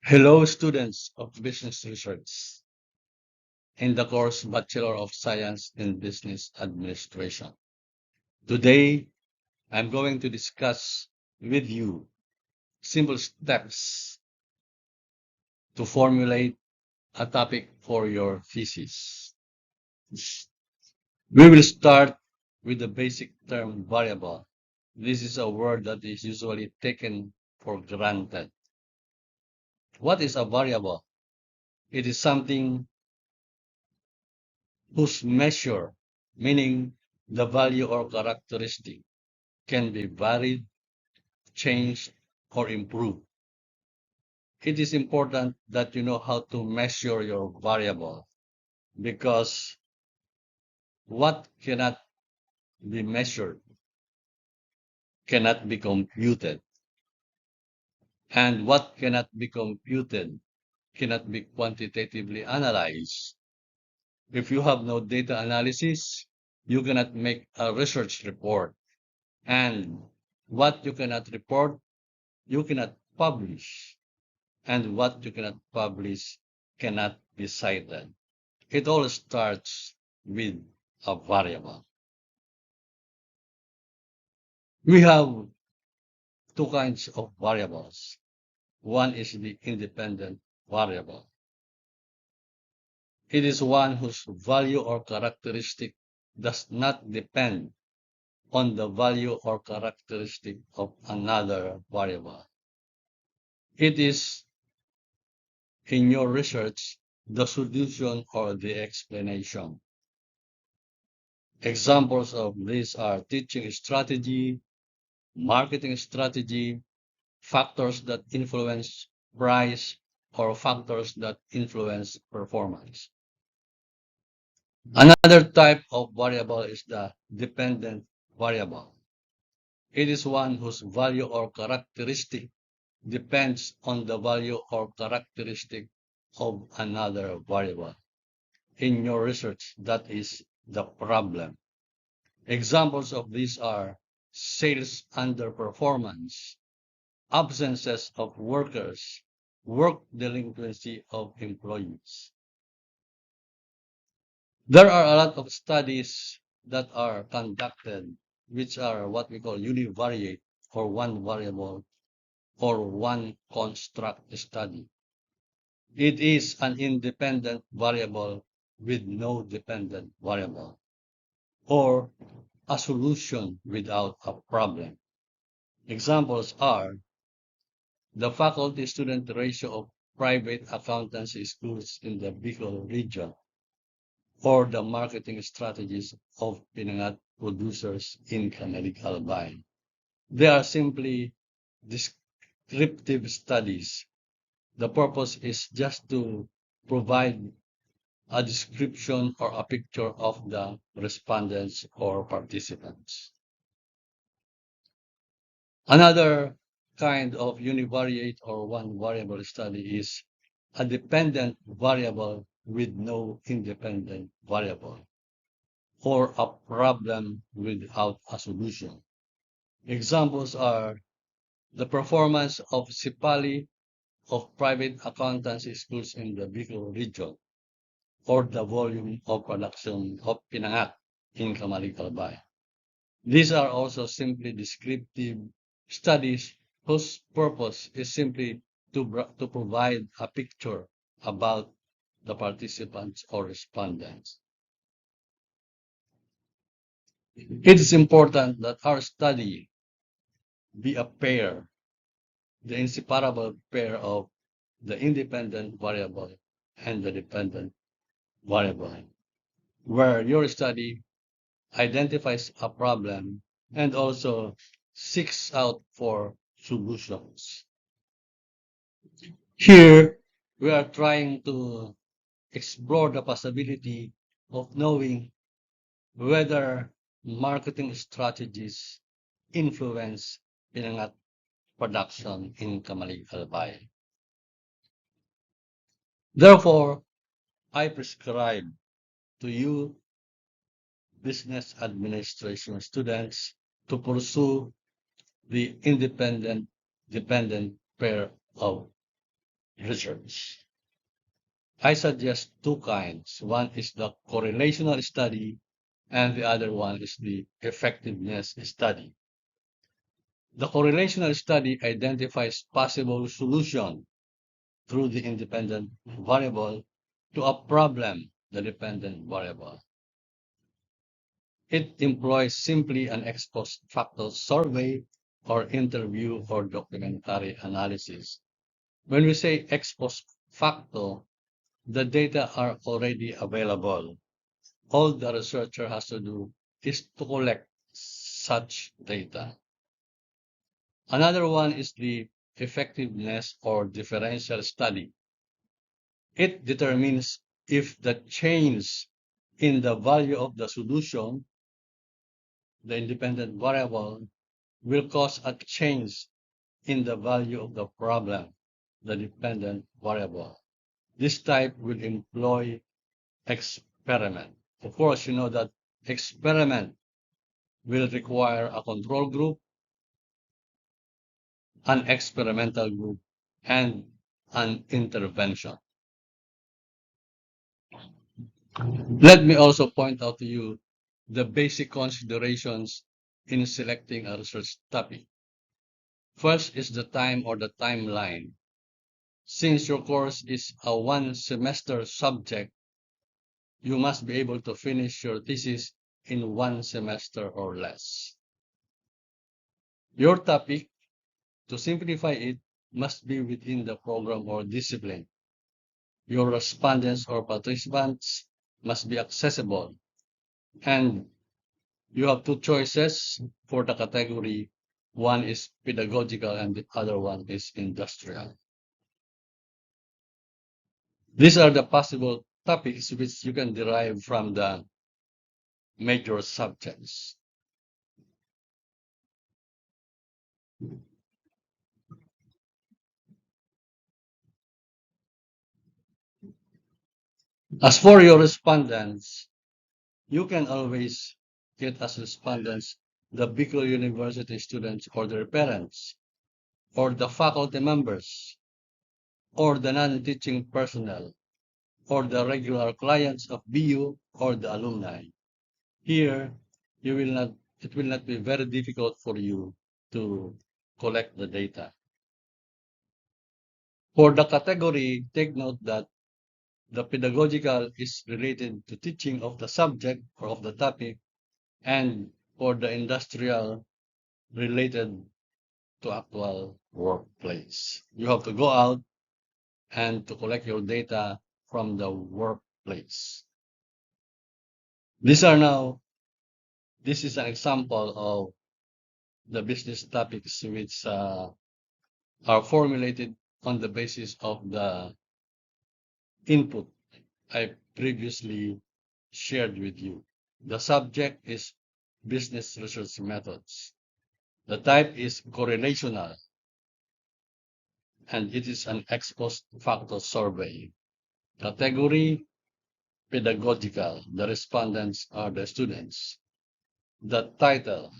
Hello, students of Business Research in the course Bachelor of Science in Business Administration. Today, I'm going to discuss with you simple steps to formulate a topic for your thesis. We will start with the basic term variable. This is a word that is usually taken for granted. What is a variable? It is something whose measure, meaning the value or characteristic, can be varied, changed, or improved. It is important that you know how to measure your variable because what cannot be measured cannot be computed, and what cannot be computed cannot be quantitatively analyzed. If you have no data analysis, you cannot make a research report, and what you cannot report, you cannot publish, and what you cannot publish cannot be cited. It all starts with a variable. We have two kinds of variables. One is the independent variable. It is one whose value or characteristic does not depend on the value or characteristic of another variable. It is, in your research, the solution or the explanation. Examples of these are teaching strategy, marketing strategy, factors that influence price, or factors that influence performance. Another type of variable is the dependent variable. It is one whose value or characteristic depends on the value or characteristic of another variable. In your research, that is the problem. Examples of these are sales underperformance, absences of workers, work delinquency of employees. There are a lot of studies that are conducted, which are what we call univariate or one variable or one construct study. It is an independent variable with no dependent variable, or a solution without a problem. Examples are the faculty-student ratio of private accountancy schools in the Bicol region, or the marketing strategies of Pinangat producers in Canadic Albay. They are simply descriptive studies. The purpose is just to provide a description or a picture of the respondents or participants. Another kind of univariate or one variable study is a dependent variable with no independent variable, or a problem without a solution. Examples are the performance of Sipali of private accountancy schools in the Bicol region, or the volume of production of Pinangat in Kamalig-Albay. These are also simply descriptive studies whose purpose is simply to provide a picture about the participants or respondents. It is important that our study be a pair, the inseparable pair of the independent variable and the dependent variable, where your study identifies a problem and also seeks out for solutions. Here, we are trying to explore the possibility of knowing whether marketing strategies influence pinangat production in Kamalig Albay. Therefore, I prescribe to you business administration students to pursue the independent dependent pair of research. I suggest two kinds. One is the correlational study, and the other one is the effectiveness study. The correlational study identifies possible solution through the independent variable to a problem, the dependent variable. It employs simply an ex post facto survey or interview or documentary analysis. When we say ex post facto, the data are already available. All the researcher has to do is to collect such data. Another one is the effectiveness or differential study. It determines if the change in the value of the solution, the independent variable, will cause a change in the value of the problem, the dependent variable. This type will employ experiment. Of course, you know that experiment will require a control group, an experimental group, and an intervention. Let me also point out to you the basic considerations in selecting a research topic. First is the time or the timeline. Since your course is a one semester subject, you must be able to finish your thesis in one semester or less. Your topic, to simplify it, must be within the program or discipline. Your respondents or participants must be accessible. And you have two choices for the category. One is pedagogical and the other one is industrial. These are the possible topics which you can derive from the major subjects. As for your respondents, you can always get as respondents the Bicol University students or their parents, or the faculty members, or the non-teaching personnel, or the regular clients of BU or the alumni. Here, you will not, it will not be very difficult for you to collect the data. For the category, take note that the pedagogical is related to teaching of the subject or of the topic, and for the industrial, related to actual workplace. You have to go out and to collect your data from the workplace. These are now, this is an example of the business topics which are formulated on the basis of the input I previously shared with you. The subject is business research methods. The type is correlational, and it is an ex post facto survey. Category, pedagogical. The respondents are the students. The title,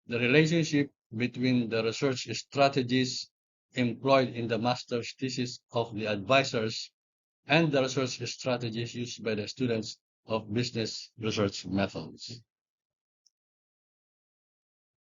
the relationship between the research strategies employed in the master's thesis of the advisors and the research strategies used by the students of business research methods.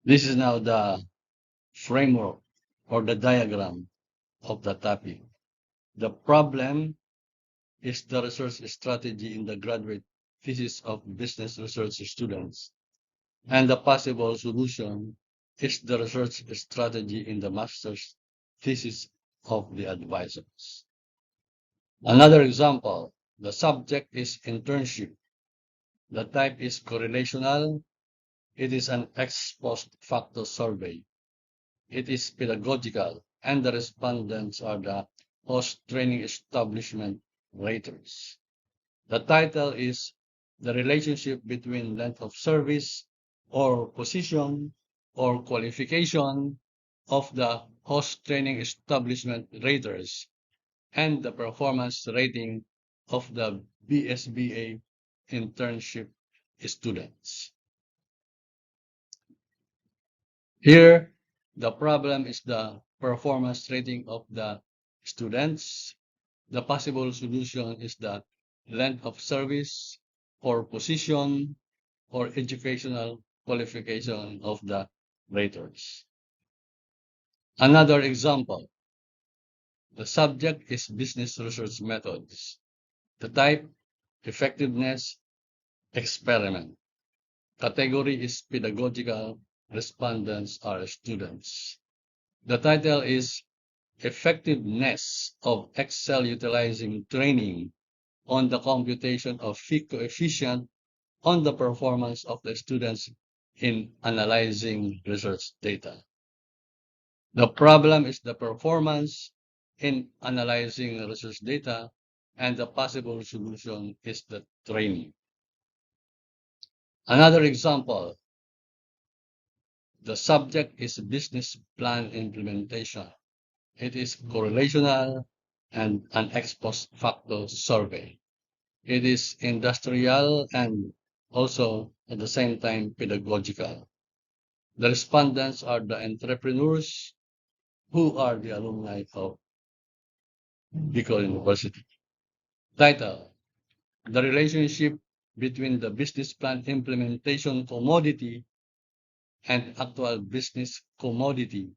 This is now the framework or the diagram of the topic. The problem is the research strategy in the graduate thesis of business research students, and the possible solution is the research strategy in the master's thesis of the advisors. Another example, the subject is internship. The type is correlational. It is an ex post facto survey. It is pedagogical, and the respondents are the host training establishment raters. The title is the relationship between length of service or position or qualification of the host training establishment raters and the performance rating of the BSBA internship students. Here, the problem is the performance rating of the students. The possible solution is the length of service or position or educational qualification of the raters. Another example, the subject is business research methods. The type, effectiveness, experiment. Category is pedagogical. Respondents are students. The title is Effectiveness of Excel Utilizing Training on the Computation of Phi Coefficient on the Performance of the Students in Analyzing Research Data. The problem is the performance in analyzing research data, and the possible solution is the training. Another example, the subject is business plan implementation. It is correlational and an ex post facto survey. It is industrial and also at the same time pedagogical. The respondents are the entrepreneurs who are the alumni of Bicol University. Title, the relationship between the business plan implementation commodity and actual business commodity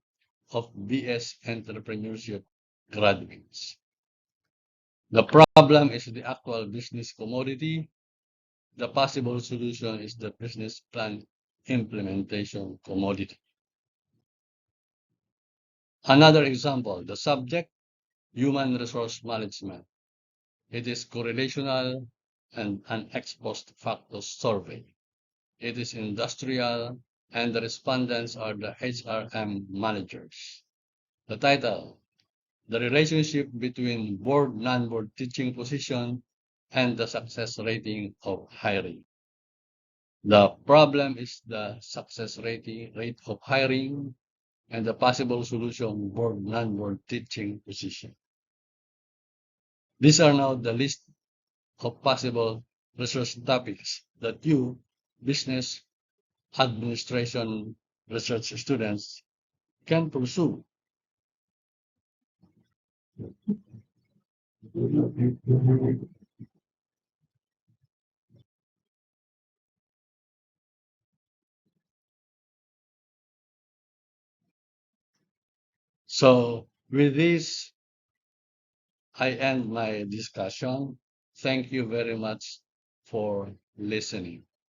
of BS entrepreneurship graduates. The problem is the actual business commodity. The possible solution is the business plan implementation commodity. Another example, the subject, human resource management. It is correlational and an ex post facto survey. It is industrial and the respondents are the HRM managers. The title, the relationship between board non-board teaching position and the success rating of hiring. The problem is the success rate of hiring and the possible solution board non-board teaching position. These are now the list of possible research topics that you, business administration research students, can pursue. So with this, I end my discussion. Thank you very much for listening.